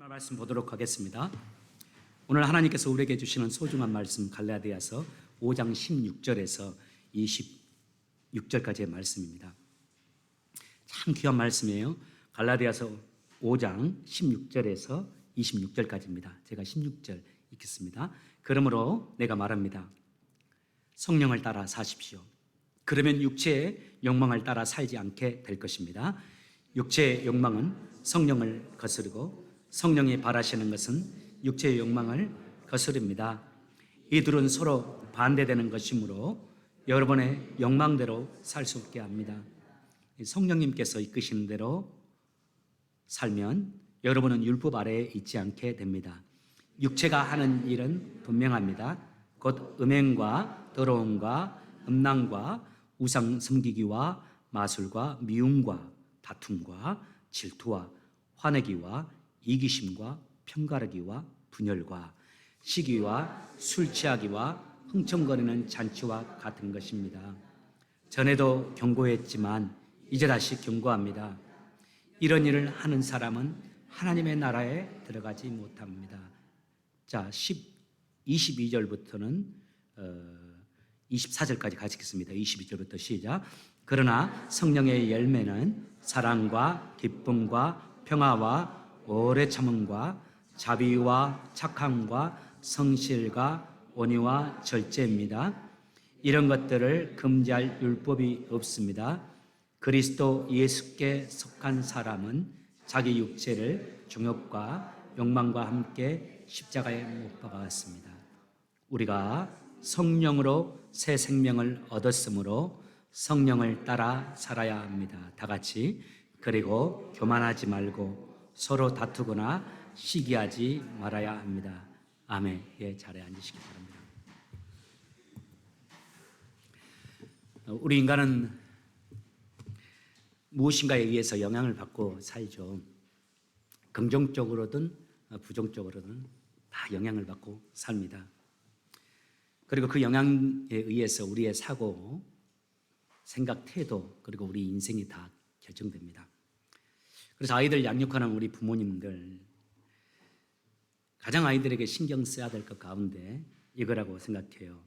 오늘 말씀 보도록 하겠습니다. 오늘 하나님께서 우리에게 주시는 소중한 말씀 갈라디아서 5장 16절에서 26절까지의 말씀입니다. 참 귀한 말씀이에요. 갈라디아서 5장 16절에서 26절까지입니다. 제가 16절 읽겠습니다. 그러므로 내가 말합니다. 성령을 따라 사십시오. 그러면 육체의 욕망을 따라 살지 않게 될 것입니다. 육체의 욕망은 성령을 거스르고 성령이 바라시는 것은 육체의 욕망을 거스릅니다. 이 둘은 서로 반대되는 것이므로 여러분의 욕망대로 살 수 없게 합니다. 성령님께서 이끄시는 대로 살면 여러분은 율법 아래에 있지 않게 됩니다. 육체가 하는 일은 분명합니다. 곧 음행과 더러움과 음란과 우상 섬기기와 마술과 미움과 다툼과 질투와 화내기와 이기심과 편가르기와 분열과 시기와 술 취하기와 흥청거리는 잔치와 같은 것입니다. 전에도 경고했지만 이제 다시 경고합니다. 이런 일을 하는 사람은 하나님의 나라에 들어가지 못합니다. 자, 22절부터는 24절까지 같이 읽겠습니다. 22절부터 시작. 그러나 성령의 열매는 사랑과 기쁨과 평화와 오래 참음과 자비와 착함과 성실과 온유와 절제입니다. 이런 것들을 금지할 율법이 없습니다. 그리스도 예수께 속한 사람은 자기 육체를 정욕과 욕망과 함께 십자가에 못 박았습니다. 우리가 성령으로 새 생명을 얻었으므로 성령을 따라 살아야 합니다. 다 같이. 그리고 교만하지 말고 서로 다투거나 시기하지 말아야 합니다. 아멘. 예, 자리에 앉으시기 바랍니다. 우리 인간은 무엇인가에 의해서 영향을 받고 살죠. 긍정적으로든 부정적으로든 다 영향을 받고 삽니다. 그리고 그 영향에 의해서 우리의 사고, 생각, 태도, 그리고 우리 인생이 다 결정됩니다. 그래서 아이들 양육하는 우리 부모님들, 가장 아이들에게 신경 써야 될 것 가운데 이거라고 생각해요.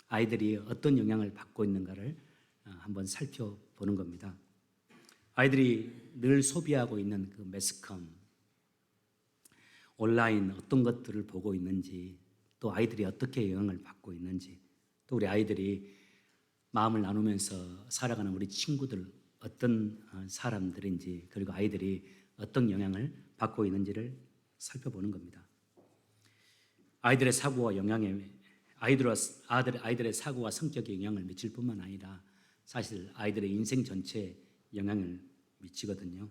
아이들이 어떤 영향을 받고 있는가를 한번 살펴보는 겁니다. 아이들이 늘 소비하고 있는 그 매스컴, 온라인 어떤 것들을 보고 있는지, 또 아이들이 어떻게 영향을 받고 있는지, 또 우리 아이들이 마음을 나누면서 살아가는 우리 친구들 어떤 사람들인지, 그리고 아이들이 어떤 영향을 받고 있는지를 살펴보는 겁니다. 아이들의 사고와 영향에 아이들의 사고와 성격에 영향을 미칠 뿐만 아니라 사실 아이들의 인생 전체에 영향을 미치거든요.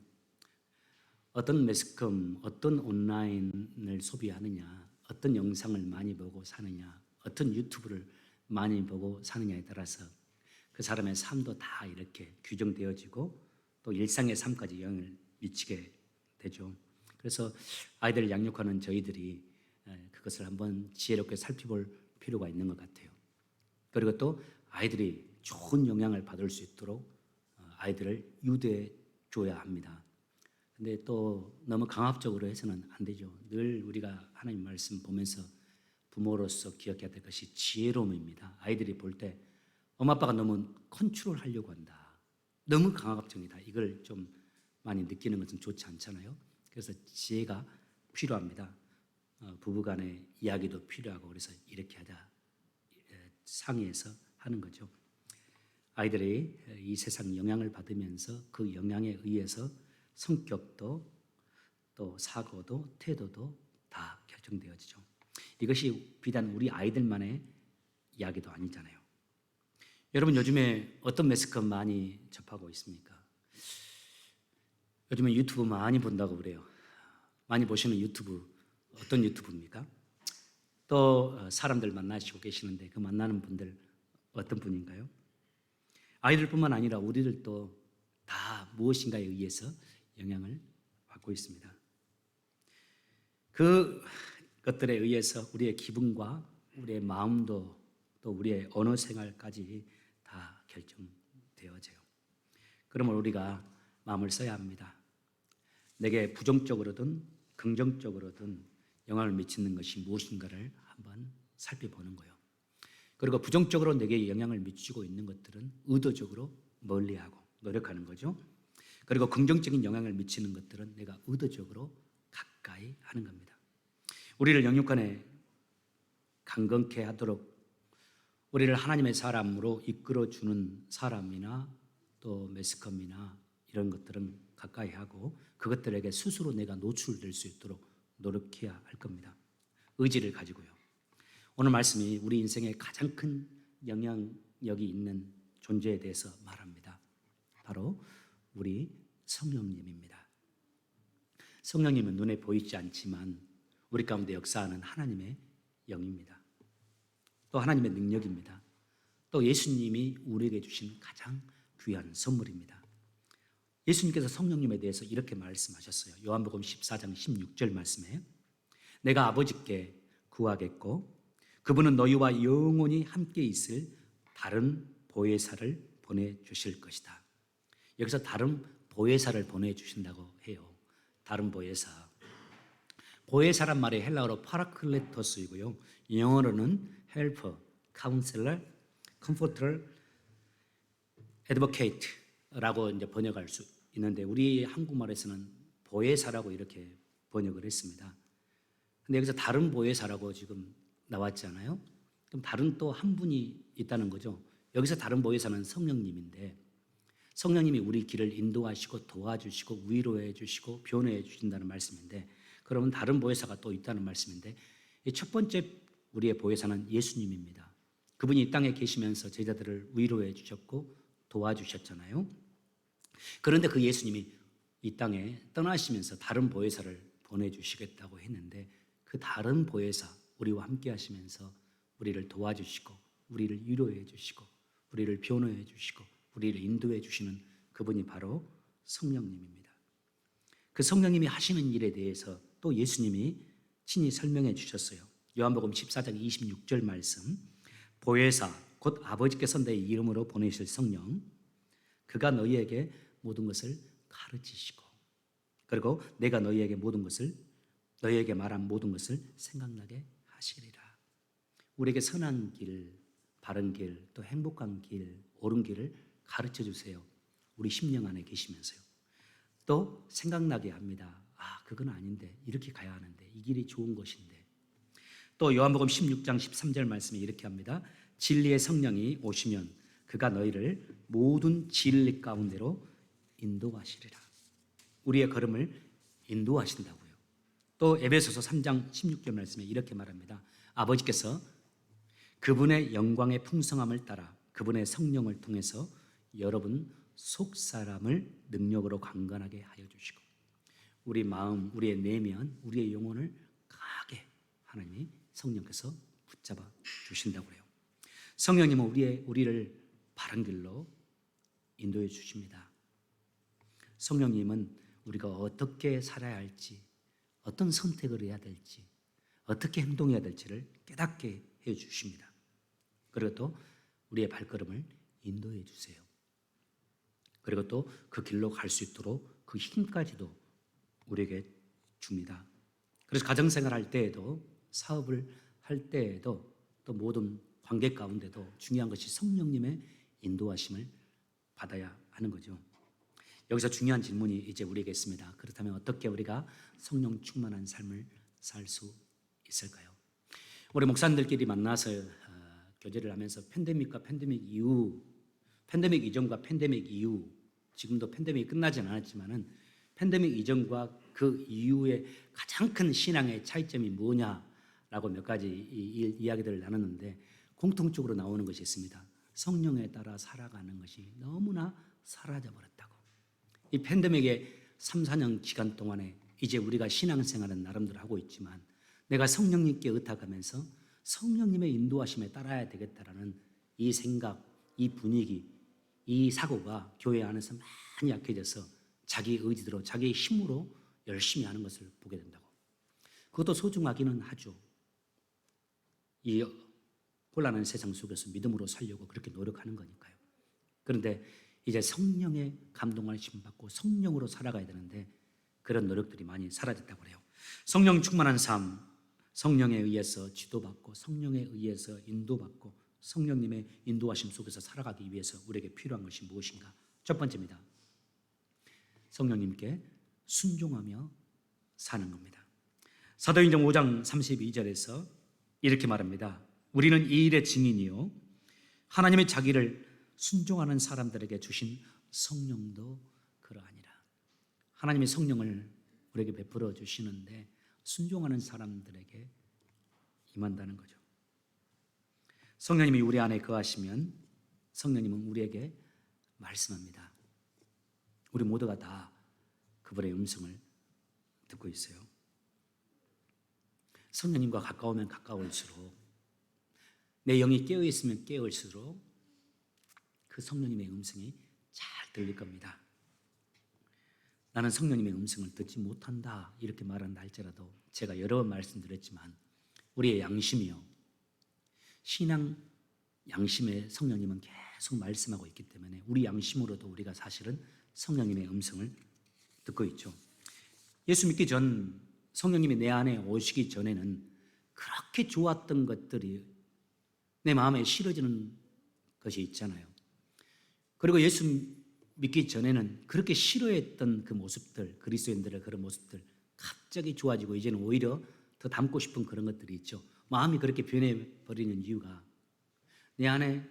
어떤 매스컴, 어떤 온라인을 소비하느냐, 어떤 영상을 많이 보고 사느냐, 어떤 유튜브를 많이 보고 사느냐에 따라서 그 사람의 삶도 다 이렇게 규정되어지고 또 일상의 삶까지 영향을 미치게 되죠. 그래서 아이들을 양육하는 저희들이 그것을 한번 지혜롭게 살펴볼 필요가 있는 것 같아요. 그리고 또 아이들이 좋은 영향을 받을 수 있도록 아이들을 유도해 줘야 합니다. 근데 또 너무 강압적으로 해서는 안 되죠. 늘 우리가 하나님 말씀 보면서 부모로서 기억해야 될 것이 지혜로움입니다. 아이들이 볼 때 엄마 아빠가 너무 컨트롤 하려고 한다, 너무 강압적이다, 이걸 좀 많이 느끼는 것은 좋지 않잖아요. 그래서 지혜가 필요합니다. 부부간의 이야기도 필요하고, 그래서 이렇게 하자 상의해서 하는 거죠. 아이들이 이 세상 영향을 받으면서 그 영향에 의해서 성격도 또 사고도 태도도 다 결정되어지죠. 이것이 비단 우리 아이들만의 이야기도 아니잖아요. 여러분, 요즘에 어떤 매스컴 많이 접하고 있습니까? 요즘에 유튜브 많이 본다고 그래요. 많이 보시는 유튜브 어떤 유튜브입니까? 또 사람들 만나시고 계시는데 그 만나는 분들 어떤 분인가요? 아이들뿐만 아니라 우리들도 다 무엇인가에 의해서 영향을 받고 있습니다. 그 것들에 의해서 우리의 기분과 우리의 마음도 또 우리의 언어 생활까지 다 결정되어져요. 그러면 우리가 마음을 써야 합니다. 내게 부정적으로든 긍정적으로든 영향을 미치는 것이 무엇인가를 한번 살펴보는 거예요. 그리고 부정적으로 내게 영향을 미치고 있는 것들은 의도적으로 멀리하고 노력하는 거죠. 그리고 긍정적인 영향을 미치는 것들은 내가 의도적으로 가까이 하는 겁니다. 우리를 영육간에 강건케 하도록 우리를 하나님의 사람으로 이끌어주는 사람이나 또 매스컴이나 이런 것들은 가까이 하고 그것들에게 스스로 내가 노출될 수 있도록 노력해야 할 겁니다. 의지를 가지고요. 오늘 말씀이 우리 인생에 가장 큰 영향력이 있는 존재에 대해서 말합니다. 바로 우리 성령님입니다. 성령님은 눈에 보이지 않지만 우리 가운데 역사하는 하나님의 영입니다. 또 하나님의 능력입니다. 또 예수님이 우리에게 주신 가장 귀한 선물입니다. 예수님께서 성령님에 대해서 이렇게 말씀하셨어요. 요한복음 14장 16절 말씀에 내가 아버지께 구하겠고 그분은 너희와 영원히 함께 있을 다른 보혜사를 보내주실 것이다. 여기서 다른 보혜사를 보내주신다고 해요. 다른 보혜사. 보혜사란 말이 헬라어로 파라클레토스이고요. 영어로는 helper, counselor, comforter, advocate라고 이제 번역할 수 있는데 우리 한국말에서는 보혜사라고 이렇게 번역을 했습니다. 근데 여기서 다른 보혜사라고 지금 나왔잖아요. 그럼 다른 또 한 분이 있다는 거죠. 여기서 다른 보혜사는 성령님인데 성령님이 우리 길을 인도하시고 도와주시고 위로해 주시고 변호해 주신다는 말씀인데 그러면 다른 보혜사가 또 있다는 말씀인데 이 첫 번째 우리의 보혜사는 예수님입니다. 그분이 이 땅에 계시면서 제자들을 위로해 주셨고 도와주셨잖아요. 그런데 그 예수님이 이 땅에 떠나시면서 다른 보혜사를 보내주시겠다고 했는데 그 다른 보혜사 우리와 함께 하시면서 우리를 도와주시고 우리를 위로해 주시고 우리를 변호해 주시고 우리를 인도해 주시는 그분이 바로 성령님입니다. 그 성령님이 하시는 일에 대해서 또 예수님이 친히 설명해 주셨어요. 요한복음 14장 26절 말씀 보혜사 곧 아버지께서 내 이름으로 보내실 성령 그가 너희에게 모든 것을 가르치시고 그리고 내가 너희에게 말한 모든 것을 생각나게 하시리라. 우리에게 선한 길, 바른 길, 또 행복한 길, 옳은 길을 가르쳐 주세요. 우리 심령 안에 계시면서요. 또 생각나게 합니다. 아, 그건 아닌데 이렇게 가야 하는데 이 길이 좋은 것인데. 또 요한복음 16장 13절 말씀에 이렇게 합니다. 진리의 성령이 오시면 그가 너희를 모든 진리 가운데로 인도하시리라. 우리의 걸음을 인도하신다고요. 또 에베소서 3장 16절 말씀에 이렇게 말합니다. 아버지께서 그분의 영광의 풍성함을 따라 그분의 성령을 통해서 여러분 속사람을 능력으로 강건하게 하여 주시고 우리 마음, 우리의 내면, 우리의 영혼을 강하게 하나님이 성령께서 붙잡아 주신다고 해요. 성령님은 우리를 바른 길로 인도해 주십니다. 성령님은 우리가 어떻게 살아야 할지, 어떤 선택을 해야 될지, 어떻게 행동해야 될지를 깨닫게 해 주십니다. 그리고 또 우리의 발걸음을 인도해 주세요. 그리고 또 그 길로 갈 수 있도록 그 힘까지도 우리에게 줍니다. 그래서 가정생활 할 때에도 사업을 할 때에도 또 모든 관계 가운데도 중요한 것이 성령님의 인도하심을 받아야 하는 거죠. 여기서 중요한 질문이 이제 우리에게 있습니다. 그렇다면 어떻게 우리가 성령 충만한 삶을 살 수 있을까요? 우리 목사님들끼리 만나서 교제를 하면서 팬데믹과 팬데믹 이후, 팬데믹 이전과 팬데믹 이후, 지금도 팬데믹이 끝나진 않았지만은 팬데믹 이전과 그 이후에 가장 큰 신앙의 차이점이 뭐냐라고 몇 가지 이야기들을 나눴는데 공통적으로 나오는 것이 있습니다. 성령에 따라 살아가는 것이 너무나 사라져 버렸다고. 이 팬데믹의 3, 4년 기간 동안에 이제 우리가 신앙생활은 나름대로 하고 있지만 내가 성령님께 의탁하면서 성령님의 인도하심에 따라야 되겠다라는 이 생각, 이 분위기, 이 사고가 교회 안에서 많이 약해져서 자기 의지대로 자기의 힘으로 열심히 하는 것을 보게 된다고. 그것도 소중하기는 하죠. 이 혼란한 세상 속에서 믿음으로 살려고 그렇게 노력하는 거니까요. 그런데 이제 성령의 감동을 받고 성령으로 살아가야 되는데 그런 노력들이 많이 사라졌다고 해요. 성령 충만한 삶, 성령에 의해서 지도받고 성령에 의해서 인도받고 성령님의 인도하심 속에서 살아가기 위해서 우리에게 필요한 것이 무엇인가? 첫 번째입니다. 성령님께 순종하며 사는 겁니다. 사도행전 5장 32절에서 이렇게 말합니다. 우리는 이 일의 증인이요 하나님의 자기를 순종하는 사람들에게 주신 성령도 그러하니라. 하나님의 성령을 우리에게 베풀어 주시는데 순종하는 사람들에게 임한다는 거죠. 성령님이 우리 안에 거하시면 성령님은 우리에게 말씀합니다. 우리 모두가 다 그분의 음성을 듣고 있어요. 성령님과 가까우면 가까울수록 내 영이 깨어있으면 깨어있을수록 그 성령님의 음성이 잘 들릴 겁니다. 나는 성령님의 음성을 듣지 못한다 이렇게 말한다 할지라도 제가 여러 번 말씀드렸지만 우리의 양심이요 신앙 양심에 성령님은 계속 말씀하고 있기 때문에 우리 양심으로도 우리가 사실은 성령님의 음성을 듣고 있죠. 예수 믿기 전 성령님이 내 안에 오시기 전에는 그렇게 좋았던 것들이 내 마음에 싫어지는 것이 있잖아요. 그리고 예수 믿기 전에는 그렇게 싫어했던 그 모습들, 그리스도인들의 그런 모습들 갑자기 좋아지고 이제는 오히려 더 닮고 싶은 그런 것들이 있죠. 마음이 그렇게 변해버리는 이유가 내 안에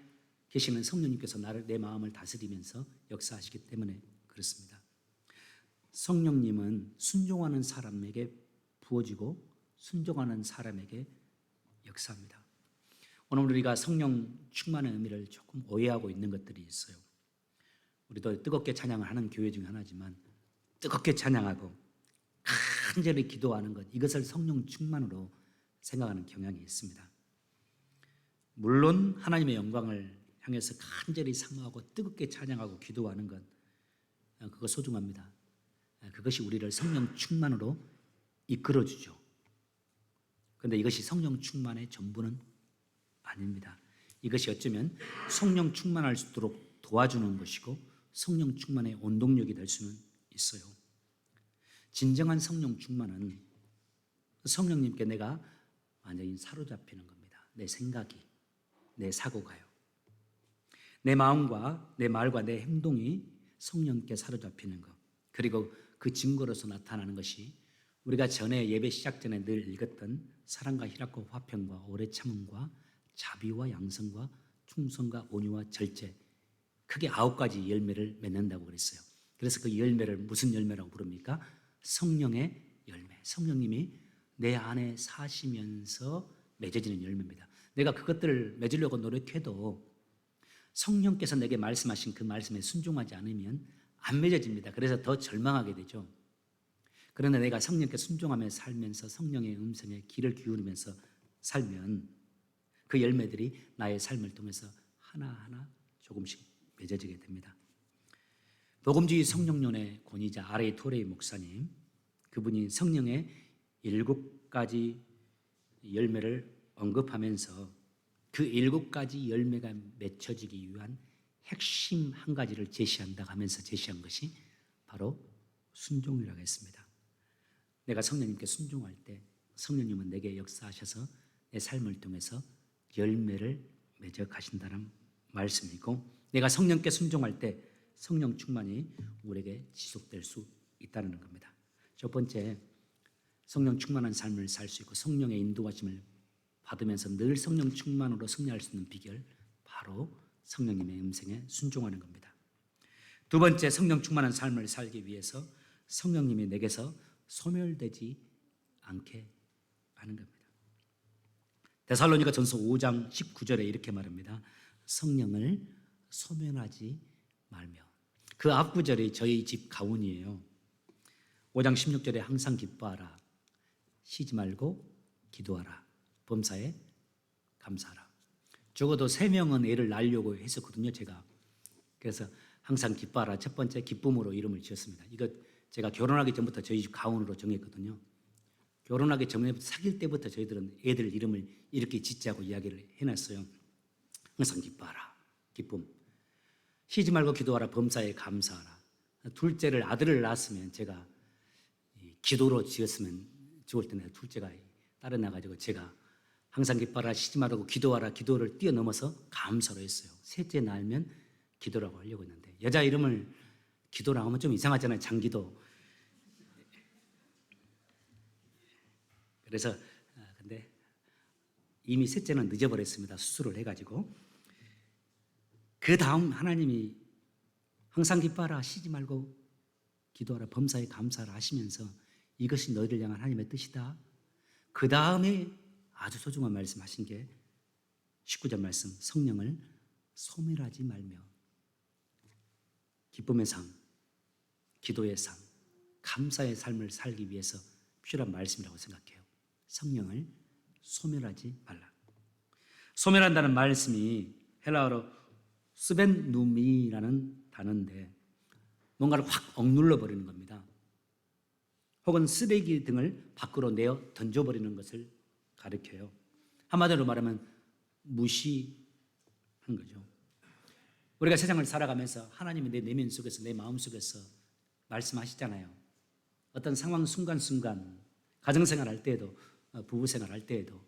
계시는 성령님께서 내 마음을 다스리면서 역사하시기 때문에 그렇습니다. 성령님은 순종하는 사람에게 부어지고 순종하는 사람에게 역사합니다. 오늘 우리가 성령 충만의 의미를 조금 오해하고 있는 것들이 있어요. 우리도 뜨겁게 찬양을 하는 교회 중 하나지만 뜨겁게 찬양하고 간절히 기도하는 것 이것을 성령 충만으로 생각하는 경향이 있습니다. 물론 하나님의 영광을 향해서 간절히 사모하고 뜨겁게 찬양하고 기도하는 것 그거 소중합니다. 그것이 우리를 성령 충만으로 이끌어주죠. 그런데 이것이 성령 충만의 전부는 아닙니다. 이것이 어쩌면 성령 충만할 수 있도록 도와주는 것이고 성령 충만의 원동력이 될 수는 있어요. 진정한 성령 충만은 성령님께 내가 완전히 사로잡히는 겁니다. 내 생각이, 내 사고가요. 내 마음과 내 말과 내 행동이 성령께 사로잡히는 것. 그리고 그 증거로서 나타나는 것이 우리가 전에 예배 시작 전에 늘 읽었던 사랑과 희락과 화평과 오래 참음과 자비와 양성과 충성과 온유와 절제 크게 9가지 열매를 맺는다고 그랬어요. 그래서 그 열매를 무슨 열매라고 부릅니까? 성령의 열매. 성령님이 내 안에 사시면서 맺어지는 열매입니다. 내가 그것들을 맺으려고 노력해도 성령께서 내게 말씀하신 그 말씀에 순종하지 않으면 안 맺어집니다. 그래서 더 절망하게 되죠. 그러나 내가 성령께 순종하며 살면서 성령의 음성에 귀를 기울이면서 살면 그 열매들이 나의 삶을 통해서 하나하나 조금씩 맺어지게 됩니다. 복음주의 성령론의 권위자 R.A. 토레이 목사님 그분이 성령의 7가지 열매를 언급하면서 그 7가지 열매가 맺혀지기 위한 핵심 한 가지를 제시한다고 하면서 제시한 것이 바로 순종이라고 했습니다. 내가 성령님께 순종할 때 성령님은 내게 역사하셔서 내 삶을 통해서 열매를 맺어 가신다는 말씀이고 내가 성령께 순종할 때 성령 충만이 우리에게 지속될 수 있다는 겁니다. 첫 번째, 성령 충만한 삶을 살 수 있고 성령의 인도하심을 받으면서 늘 성령 충만으로 승리할 수 있는 비결 바로 성령님의 음성에 순종하는 겁니다. 두 번째, 성령 충만한 삶을 살기 위해서 성령님이 내게서 소멸되지 않게 하는 겁니다. 데살로니가 전서 5장 19절에 이렇게 말합니다. 성령을 소멸하지 말며. 그 앞구절이 저희 집 가훈이에요. 5장 16절에 항상 기뻐하라. 쉬지 말고 기도하라. 범사에 감사하라. 적어도 3명은 애를 낳으려고 했었거든요, 제가. 그래서 항상 기뻐하라. 첫 번째 기쁨으로 이름을 지었습니다. 이거 제가 결혼하기 전부터 저희 집 가훈으로 정했거든요. 결혼하기 전부터 사귈 때부터 저희들은 애들 이름을 이렇게 짓자고 이야기를 해놨어요. 항상 기뻐하라. 기쁨. 쉬지 말고 기도하라. 범사에 감사하라. 둘째를 아들을 낳았으면 제가 기도로 지었으면 죽을 때 내 둘째가 딸이 나가지고 제가 항상 기뻐하라 쉬지 말고 기도하라 기도를 뛰어넘어서 감사로 했어요. 셋째 날면 기도라고 하려고 했는데 여자 이름을 기도라고 하면 좀 이상하잖아요. 장기도. 그래서 근데 이미 셋째는 늦어버렸습니다. 수술을 해가지고. 그 다음 하나님이 항상 기뻐하라 쉬지 말고 기도하라 범사에 감사하라 하시면서 이것이 너희를 향한 하나님의 뜻이다. 그 다음에 아주 소중한 말씀하신 게 19절 말씀, 성령을 소멸하지 말며. 기쁨의 삶, 기도의 삶, 감사의 삶을 살기 위해서 필요한 말씀이라고 생각해요. 성령을 소멸하지 말라. 소멸한다는 말씀이 헬라어로 스벤누미라는 단어인데 뭔가를 확 억눌러 버리는 겁니다. 혹은 쓰레기 등을 밖으로 내어 던져버리는 것을 가리켜요. 한마디로 말하면 무시한 거죠. 우리가 세상을 살아가면서 하나님이 내 내면 속에서 내 마음 속에서 말씀하시잖아요. 어떤 상황 순간순간 가정생활 할 때에도 부부생활 할 때에도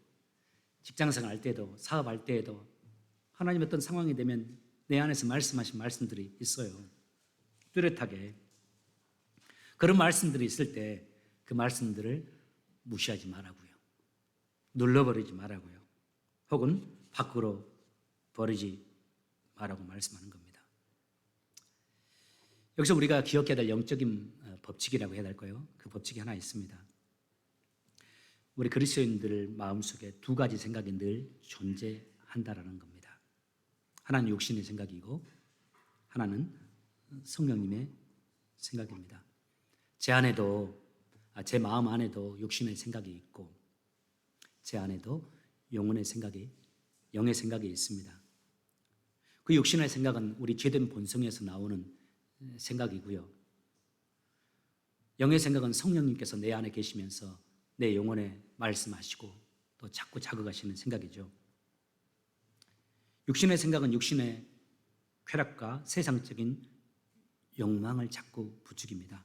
직장생활 할 때에도 사업할 때에도 하나님 어떤 상황이 되면 내 안에서 말씀하신 말씀들이 있어요. 뚜렷하게. 그런 말씀들이 있을 때 그 말씀들을 무시하지 말라고요. 눌러버리지 말라고요. 혹은 밖으로 버리지 말라고 말씀하는 겁니다. 여기서 우리가 기억해야 될 영적인 법칙이라고 해야 될까요? 그 법칙이 하나 있습니다. 우리 그리스도인들 마음속에 두 가지 생각이 늘 존재한다라는 겁니다. 하나는 육신의 생각이고 하나는 성령님의 생각입니다. 제 마음 안에도 육신의 생각이 있고 제 안에도 영의 생각이 있습니다. 그 육신의 생각은 우리 죄된 본성에서 나오는 생각이고요. 영의 생각은 성령님께서 내 안에 계시면서 내 영혼에 말씀하시고 또 자꾸 자극하시는 생각이죠. 육신의 생각은 육신의 쾌락과 세상적인 욕망을 자꾸 부추깁니다.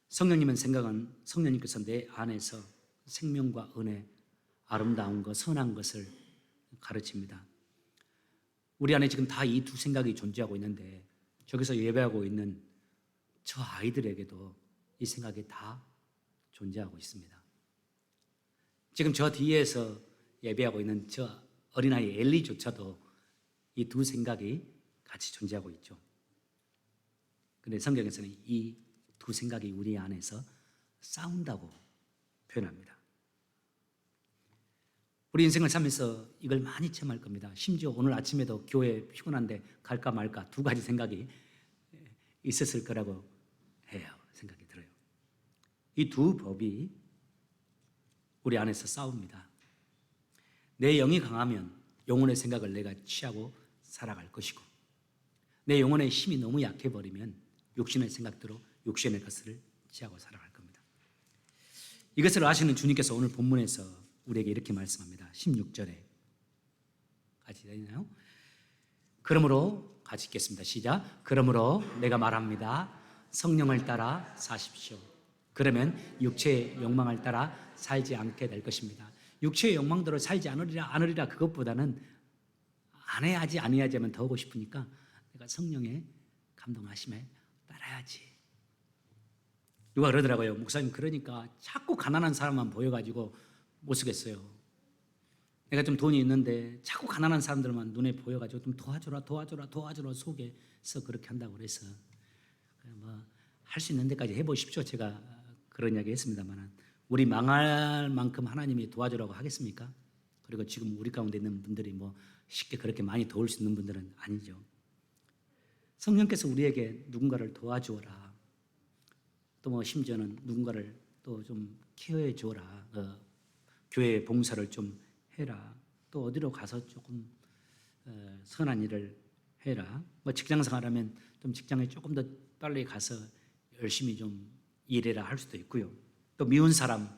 성령님의 생각은 성령님께서 내 안에서 생명과 은혜, 아름다운 것, 선한 것을 가르칩니다. 우리 안에 지금 다 이 두 생각이 존재하고 있는데 저기서 예배하고 있는 저 아이들에게도 이 생각이 다 존재하고 있습니다. 지금 저 뒤에서 예배하고 있는 저 어린아이 엘리조차도 이 두 생각이 같이 존재하고 있죠. 그런데 성경에서는 이 두 생각이 우리 안에서 싸운다고 표현합니다. 우리 인생을 살면서 이걸 많이 체험할 겁니다. 심지어 오늘 아침에도 교회 피곤한데 갈까 말까 두 가지 생각이 있었을 거라고 해요. 생각이 들어요. 이 두 법이 우리 안에서 싸웁니다. 내 영이 강하면 영혼의 생각을 내가 취하고 살아갈 것이고 내 영혼의 힘이 너무 약해버리면 육신의 생각대로 육신의 것을 취하고 살아갈 겁니다. 이것을 아시는 주님께서 오늘 본문에서 우리에게 이렇게 말씀합니다. 16절에 같이 되나요? 그러므로 같이 읽겠습니다. 시작. 그러므로 내가 말합니다. 성령을 따라 사십시오. 그러면 육체의 욕망을 따라 살지 않게 될 것입니다. 육체의 욕망대로 살지 않으리라 그것보다는 안 해야지 하면 더 하고 싶으니까 내가 성령의 감동하심에 따라야지. 누가 그러더라고요. 목사님 그러니까 자꾸 가난한 사람만 보여가지고 못 쓰겠어요. 내가 좀 돈이 있는데 자꾸 가난한 사람들만 눈에 보여가지고 좀 도와주라 속에서 그렇게 한다고 그래서 뭐 할 수 있는 데까지 해보십시오. 제가 그런 이야기 했습니다만 우리 망할 만큼 하나님이 도와주라고 하겠습니까? 그리고 지금 우리 가운데 있는 분들이 뭐 쉽게 그렇게 많이 도울 수 있는 분들은 아니죠. 성령께서 우리에게 누군가를 도와주어라. 또 뭐 심지어는 누군가를 또 좀 케어해 주어라. 교회 봉사를 좀 해라. 또 어디로 가서 조금 선한 일을 해라. 뭐 직장 생활하면 좀 직장에 조금 더 빨리 가서 열심히 좀 일해라 할 수도 있고요. 또 미운 사람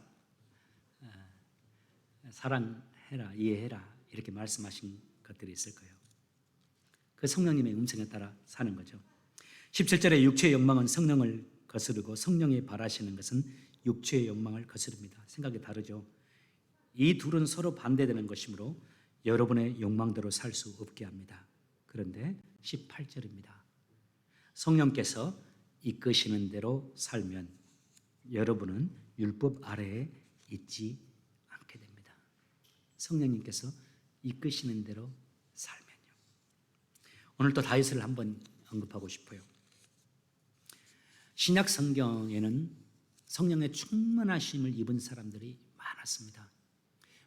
사랑해라, 이해해라 이렇게 말씀하신 것들이 있을 거예요. 그 성령님의 음성에 따라 사는 거죠. 17절에 육체의 욕망은 성령을 거스르고 성령이 바라시는 것은 육체의 욕망을 거스릅니다. 생각이 다르죠. 이 둘은 서로 반대되는 것이므로 여러분의 욕망대로 살 수 없게 합니다. 그런데 18절입니다. 성령께서 이끄시는 대로 살면 여러분은 율법 아래에 있지 않게 됩니다. 성령님께서 이끄시는 대로 살면요. 오늘 또 다윗을 한번 언급하고 싶어요. 신약 성경에는 성령의 충만하심을 입은 사람들이 많았습니다.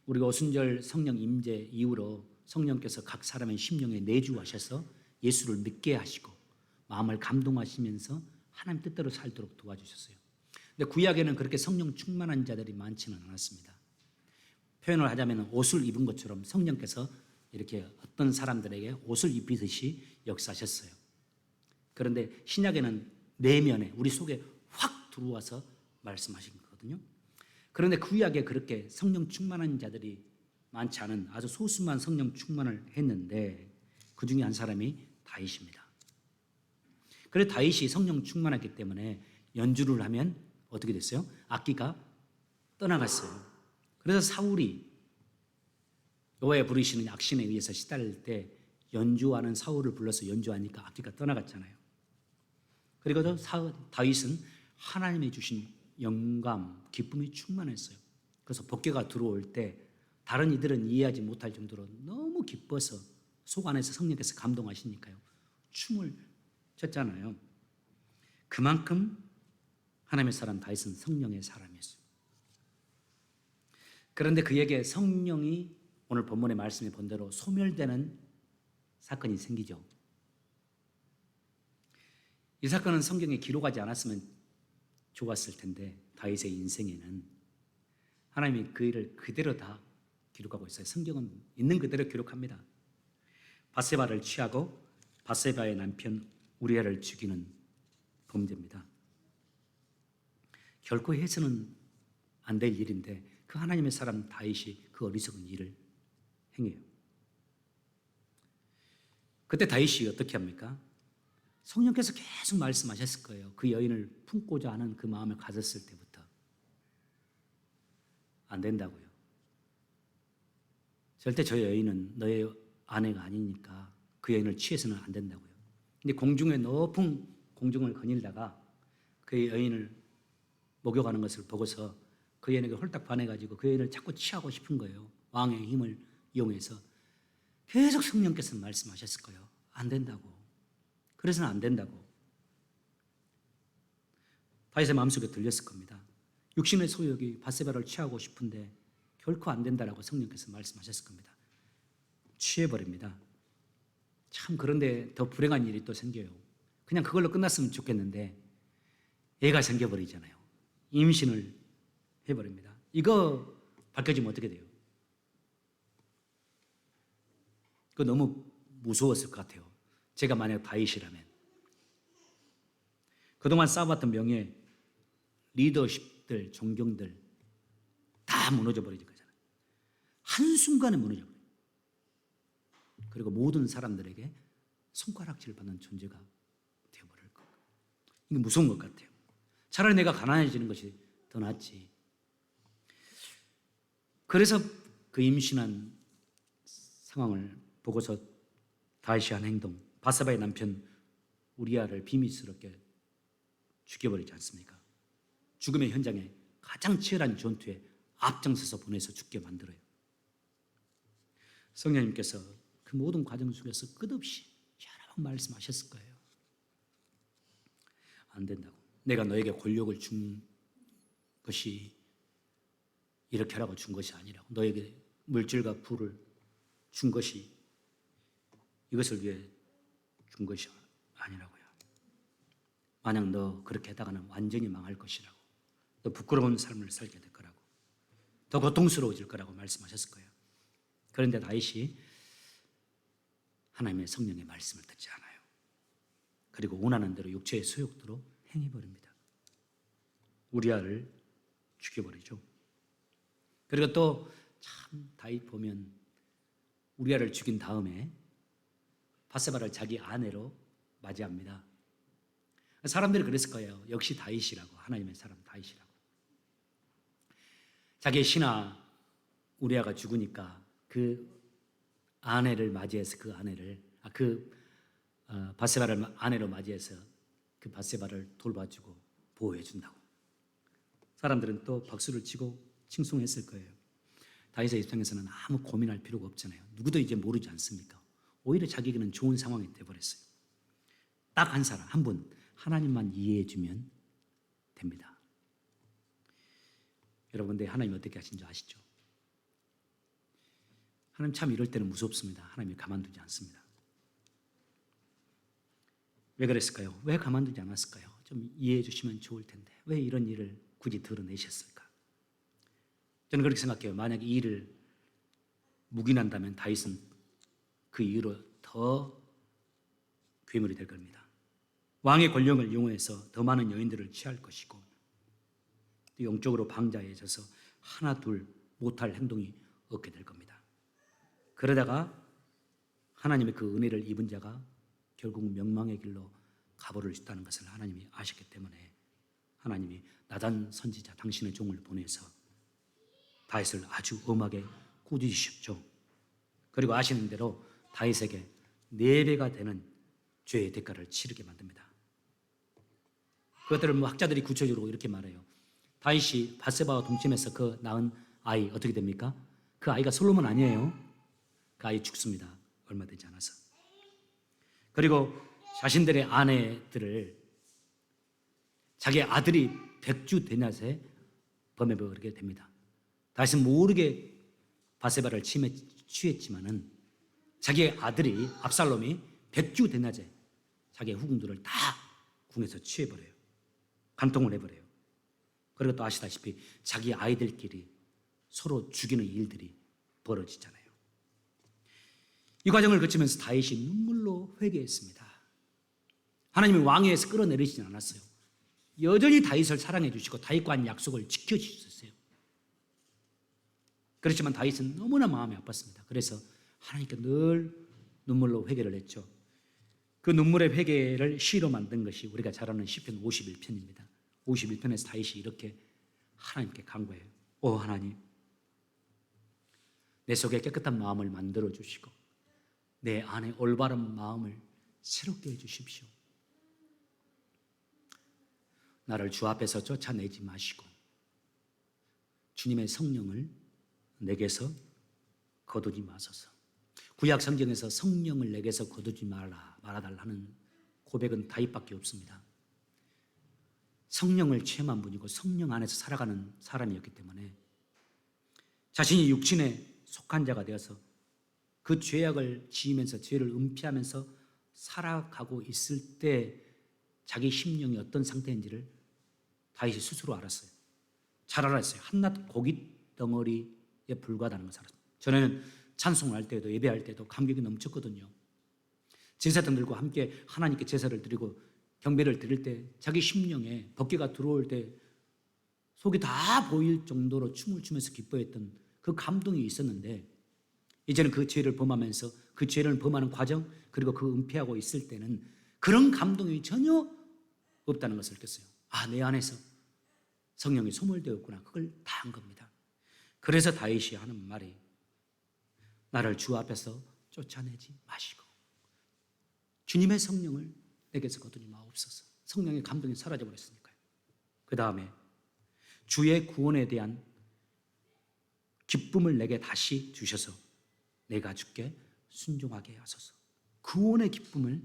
우리가 오순절 성령 임재 이후로 성령께서 각 사람의 심령에 내주하셔서 예수를 믿게 하시고 마음을 감동하시면서 하나님 뜻대로 살도록 도와주셨어요. 근데 구약에는 그렇게 성령 충만한 자들이 많지는 않았습니다. 표현을 하자면 옷을 입은 것처럼 성령께서 이렇게 어떤 사람들에게 옷을 입히듯이 역사하셨어요. 그런데 신약에는 내면에 우리 속에 확 들어와서 말씀하신 거거든요. 그런데 구약에 그렇게 성령 충만한 자들이 많지 않은 아주 소수만 성령 충만을 했는데 그 중에 한 사람이 다윗입니다. 그래서 다윗이 성령 충만했기 때문에 연주를 하면 어떻게 됐어요? 악기가 떠나갔어요. 그래서 사울이 여호와의 부르시는 악신에 의해서 시달릴 때 연주하는 사울을 불러서 연주하니까 악기가 떠나갔잖아요. 그리고 다윗은 하나님이 주신 영감, 기쁨이 충만했어요. 그래서 법궤가 들어올 때 다른 이들은 이해하지 못할 정도로 너무 기뻐서 속 안에서 성령께서 감동하시니까요. 춤을 췄잖아요. 그만큼 하나님의 사람 다윗은 성령의 사람이었어요. 그런데 그에게 성령이 오늘 본문의 말씀에 본 대로 소멸되는 사건이 생기죠. 이 사건은 성경에 기록하지 않았으면 좋았을 텐데 다윗의 인생에는 하나님이 그 일을 그대로 다 기록하고 있어요. 성경은 있는 그대로 기록합니다. 밧세바를 취하고 밧세바의 남편 우리아를 죽이는 범죄입니다. 결코 해서는 안 될 일인데 그 하나님의 사람 다윗이 그 어리석은 일을 행해요. 그때 다윗이 어떻게 합니까? 성령께서 계속 말씀하셨을 거예요. 그 여인을 품고자 하는 그 마음을 가졌을 때부터 안 된다고요. 절대 저 여인은 너의 아내가 아니니까 그 여인을 취해서는 안 된다고요. 근데 공중에 높은 공중을 거닐다가 그 여인을 목욕하는 것을 보고서 그 여인에게 홀딱 반해가지고 그 여인을 자꾸 취하고 싶은 거예요. 왕의 힘을 이용해서 계속 성령께서 말씀하셨을 거예요. 안 된다고. 그래서는 안 된다고. 다윗의 마음속에 들렸을 겁니다. 육신의 소욕이 밧세바를 취하고 싶은데 결코 안 된다라고 성령께서 말씀하셨을 겁니다. 취해버립니다. 참 그런데 더 불행한 일이 또 생겨요. 그냥 그걸로 끝났으면 좋겠는데 애가 생겨버리잖아요. 임신을 해버립니다. 이거 밝혀지면 어떻게 돼요? 그거 너무 무서웠을 것 같아요. 제가 만약 다윗이라면. 그동안 쌓아봤던 명예, 리더십들, 존경들 다 무너져 버리는 거잖아요. 한순간에 무너져 버려요. 그리고 모든 사람들에게 손가락질 받는 존재가 되어버릴 것 같아요. 이게 무서운 것 같아요. 차라리 내가 가난해지는 것이 더 낫지. 그래서 그 임신한 상황을 보고서 다윗이 한 행동, 밧세바의 남편 우리아를 비밀스럽게 죽여버리지 않습니까? 죽음의 현장에 가장 치열한 전투에 앞장서서 보내서 죽게 만들어요. 성령님께서 그 모든 과정 속에서 끝없이 여러 번 말씀하셨을 거예요. 안 된다고. 내가 너에게 권력을 준 것이 이렇게 하라고 준 것이 아니라고. 너에게 물질과 부를 준 것이 이것을 위해 준 것이 아니라고요. 만약 너 그렇게 하다가는 완전히 망할 것이라고. 너 부끄러운 삶을 살게 될 거라고. 더 고통스러워질 거라고 말씀하셨을 거예요. 그런데 다윗이 하나님의 성령의 말씀을 듣지 않아요. 그리고 원하는 대로 육체의 소욕대로 행해버립니다. 우리아를 죽여버리죠. 그리고 또 참 다윗 보면 우리아를 죽인 다음에 밧세바를 자기 아내로 맞이합니다. 사람들이 그랬을 거예요. 역시 다윗이라고. 하나님의 사람 다윗이라고. 자기의 신하 우리아가 죽으니까 그 아내를 맞이해서 바세바를 아내로 맞이해서 그 바세바를 돌봐주고 보호해준다고. 사람들은 또 박수를 치고 칭송했을 거예요. 다윗의 입장에서는 아무 고민할 필요가 없잖아요. 누구도 이제 모르지 않습니까? 오히려 자기에게는 좋은 상황이 되어버렸어요. 딱 한 사람, 한 분, 하나님만 이해해주면 됩니다. 여러분, 근데 하나님 어떻게 하신 줄 아시죠? 하나님 참 이럴 때는 무섭습니다. 하나님이 가만두지 않습니다. 왜 그랬을까요? 왜 가만두지 않았을까요? 좀 이해해 주시면 좋을 텐데 왜 이런 일을 굳이 드러내셨을까? 저는 그렇게 생각해요. 만약에 이 일을 묵인한다면 다윗은 그 이후로 더 괴물이 될 겁니다. 왕의 권력을 이용해서 더 많은 여인들을 취할 것이고 또 영적으로 방자해져서 하나 둘 못할 행동이 없게 될 겁니다. 그러다가 하나님의 그 은혜를 입은 자가 결국 명망의 길로 가버릴 수 있다는 것을 하나님이 아셨기 때문에 하나님이 나단 선지자 당신의 종을 보내서 다윗을 아주 엄하게 꾸짖으셨죠. 그리고 아시는 대로 다윗에게 4배가 되는 죄의 대가를 치르게 만듭니다. 그것들을 학자들이 구체적으로 이렇게 말해요. 다윗이 바세바와 동침해서 그 낳은 아이 어떻게 됩니까? 그 아이가 솔로몬 아니에요. 그 아이 죽습니다. 얼마 되지 않아서. 그리고 자신들의 아내들을 자기 아들이 백주 되낮에 범해버리게 됩니다. 다윗은 모르게 바세바를 취했지만은 자기의 아들이 압살롬이 백주 되낮에 자기의 후궁들을 다 궁에서 취해버려요. 간통을 해버려요. 그리고 또 아시다시피 자기 아이들끼리 서로 죽이는 일들이 벌어지잖아요. 이 과정을 거치면서 다윗이 눈물로 회개했습니다. 하나님이 왕위에서 끌어내리시진 않았어요. 여전히 다윗을 사랑해 주시고 다윗과 한 약속을 지켜주셨어요. 그렇지만 다윗은 너무나 마음이 아팠습니다. 그래서 하나님께 늘 눈물로 회개를 했죠. 그 눈물의 회개를 시로 만든 것이 우리가 잘 아는 시편 51편입니다. 51편에서 다윗이 이렇게 하나님께 간구해요. 오 하나님, 내 속에 깨끗한 마음을 만들어 주시고 내 안에 올바른 마음을 새롭게 해 주십시오. 나를 주 앞에서 쫓아내지 마시고 주님의 성령을 내게서 거두지 마소서. 구약 성경에서 성령을 내게서 거두지 말아달라는 고백은 다윗밖에 없습니다. 성령을 체험한 분이고 성령 안에서 살아가는 사람이었기 때문에 자신이 육신에 속한 자가 되어서 그 죄악을 지으면서 죄를 은폐하면서 살아가고 있을 때 자기 심령이 어떤 상태인지를 다윗이 스스로 알았어요. 잘 알았어요. 한낱 고깃 덩어리에 불과하다는 것을 알았어요. 전에는 찬송을 할 때도 예배할 때도 감격이 넘쳤거든요. 제사장 들과 함께 하나님께 제사를 드리고 경배를 드릴 때 자기 심령에 법궤가 들어올 때 속이 다 보일 정도로 춤을 추면서 기뻐했던 그 감동이 있었는데 이제는 그 죄를 범하면서 그 죄를 범하는 과정 그리고 그 은폐하고 있을 때는 그런 감동이 전혀 없다는 것을 느꼈어요. 아, 내 안에서 성령이 소멸되었구나. 그걸 다 한 겁니다. 그래서 다윗이 하는 말이 나를 주 앞에서 쫓아내지 마시고 주님의 성령을 내게서 거두지 마옵소서. 성령의 감동이 사라져버렸으니까요. 그 다음에 주의 구원에 대한 기쁨을 내게 다시 주셔서 내가 주께 순종하게 하소서. 구원의 기쁨을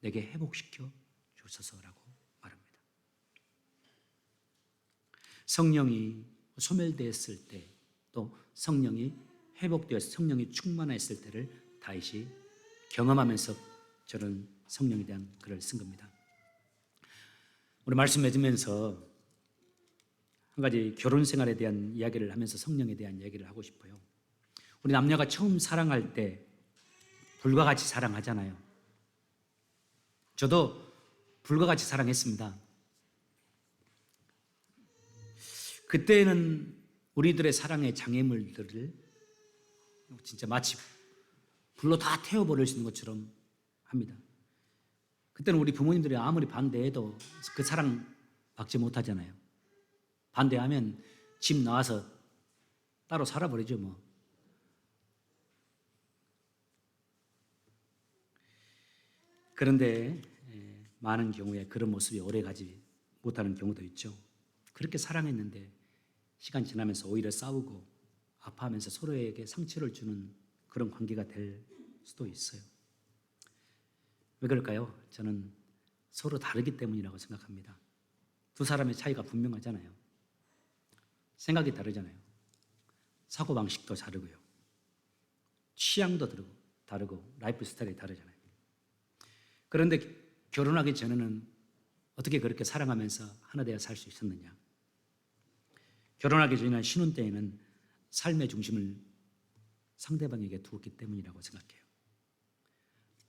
내게 회복시켜 주소서라고 말합니다. 성령이 소멸되었을 때 또 성령이 회복되어서 성령이 충만했을 때를 다윗이 경험하면서 저는 성령에 대한 글을 쓴 겁니다. 우리 말씀 맺으면서 한 가지 결혼 생활에 대한 이야기를 하면서 성령에 대한 이야기를 하고 싶어요. 우리 남녀가 처음 사랑할 때 불과 같이 사랑하잖아요. 저도 불과 같이 사랑했습니다. 그때는 우리들의 사랑의 장애물들을 진짜 마치 불로 다 태워버릴 수 있는 것처럼 합니다. 그때는 우리 부모님들이 아무리 반대해도 그 사랑 받지 못하잖아요. 반대하면 집 나와서 따로 살아버리죠 뭐. 그런데 많은 경우에 그런 모습이 오래가지 못하는 경우도 있죠. 그렇게 사랑했는데 시간 지나면서 오히려 싸우고 아파하면서 서로에게 상처를 주는 그런 관계가 될 수도 있어요. 왜 그럴까요? 저는 서로 다르기 때문이라고 생각합니다. 두 사람의 차이가 분명하잖아요. 생각이 다르잖아요. 사고방식도 다르고요. 취향도 다르고 라이프 스타일이 다르잖아요. 그런데 결혼하기 전에는 어떻게 그렇게 사랑하면서 하나 되어 살 수 있었느냐? 결혼하기 전이나 신혼 때에는 삶의 중심을 상대방에게 두었기 때문이라고 생각해요.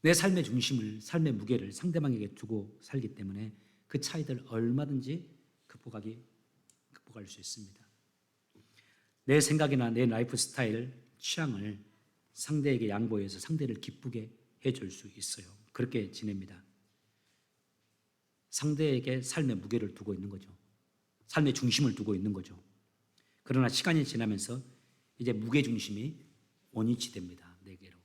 내 삶의 중심을, 삶의 무게를 상대방에게 두고 살기 때문에 그 차이들 얼마든지 극복할 수 있습니다. 내 생각이나 내 라이프 스타일, 취향을 상대에게 양보해서 상대를 기쁘게 해줄 수 있어요. 그렇게 지냅니다. 상대에게 삶의 무게를 두고 있는 거죠. 삶의 중심을 두고 있는 거죠. 그러나 시간이 지나면서 이제 무게중심이 원위치됩니다. 내게로.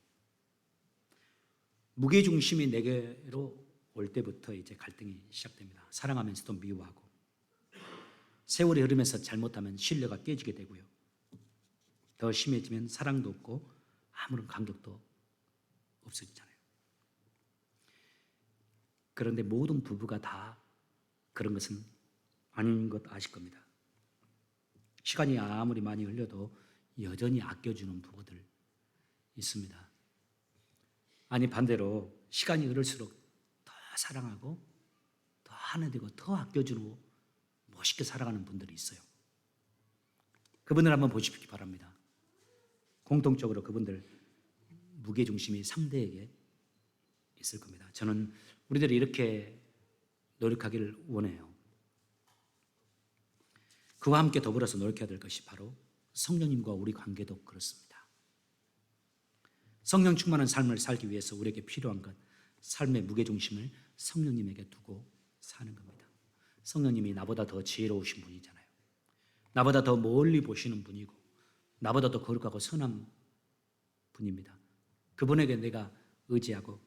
무게중심이 내게로 올 때부터 이제 갈등이 시작됩니다. 사랑하면서도 미워하고. 세월이 흐르면서 잘못하면 신뢰가 깨지게 되고요. 더 심해지면 사랑도 없고 아무런 감격도 없어지잖아요. 그런데 모든 부부가 다 그런 것은 아닌 것 아실 겁니다. 시간이 아무리 많이 흘려도 여전히 아껴주는 부부들 있습니다. 아니 반대로 시간이 흐를수록 더 사랑하고 더 하나 되고 더 아껴주고 멋있게 살아가는 분들이 있어요. 그분들 한번 보시기 바랍니다. 공통적으로 그분들 무게중심이 상대에게 있을 겁니다. 저는 우리들이 이렇게 노력하기를 원해요. 그와 함께 더불어서 노력해야 될 것이 바로 성령님과 우리 관계도 그렇습니다. 성령 충만한 삶을 살기 위해서 우리에게 필요한 것, 삶의 무게중심을 성령님에게 두고 사는 겁니다. 성령님이 나보다 더 지혜로우신 분이잖아요. 나보다 더 멀리 보시는 분이고 나보다 더 거룩하고 선한 분입니다. 그분에게 내가 의지하고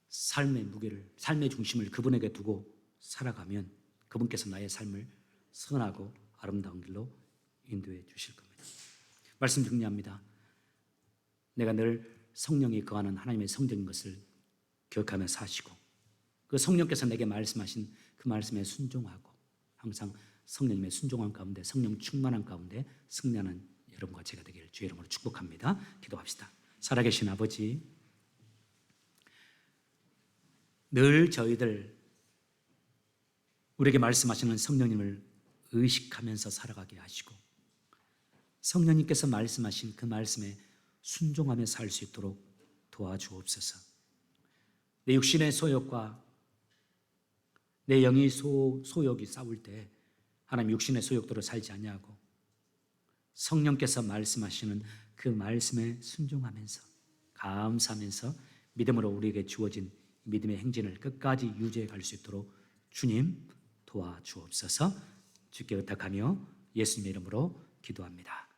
삶의 무게를, 삶의 중심을 그분에게 두고 살아가면 그분께서 나의 삶을 선하고 아름다운 길로 인도해 주실 겁니다. 말씀 정리합니다. 내가 늘 성령이 거하는 하나님의 성전인 것을 기억하며 사시고 그 성령께서 내게 말씀하신 그 말씀에 순종하고 항상 성령님의 순종한 가운데 성령 충만한 가운데 승리하는 여러분과 제가 되기를 주의 이름으로 축복합니다. 기도합시다. 살아계신 아버지, 늘 저희들 우리에게 말씀하시는 성령님을 의식하면서 살아가게 하시고 성령님께서 말씀하신 그 말씀에 순종하며 살 수 있도록 도와주옵소서. 내 육신의 소욕과 내 영의 소욕이 싸울 때 하나님 육신의 소욕대로 살지 아니하고 성령께서 말씀하시는 그 말씀에 순종하면서 감사하면서 믿음으로 우리에게 주어진 믿음의 행진을 끝까지 유지해 갈 수 있도록 주님 도와주옵소서. 주께 의탁하며 예수님의 이름으로 기도합니다.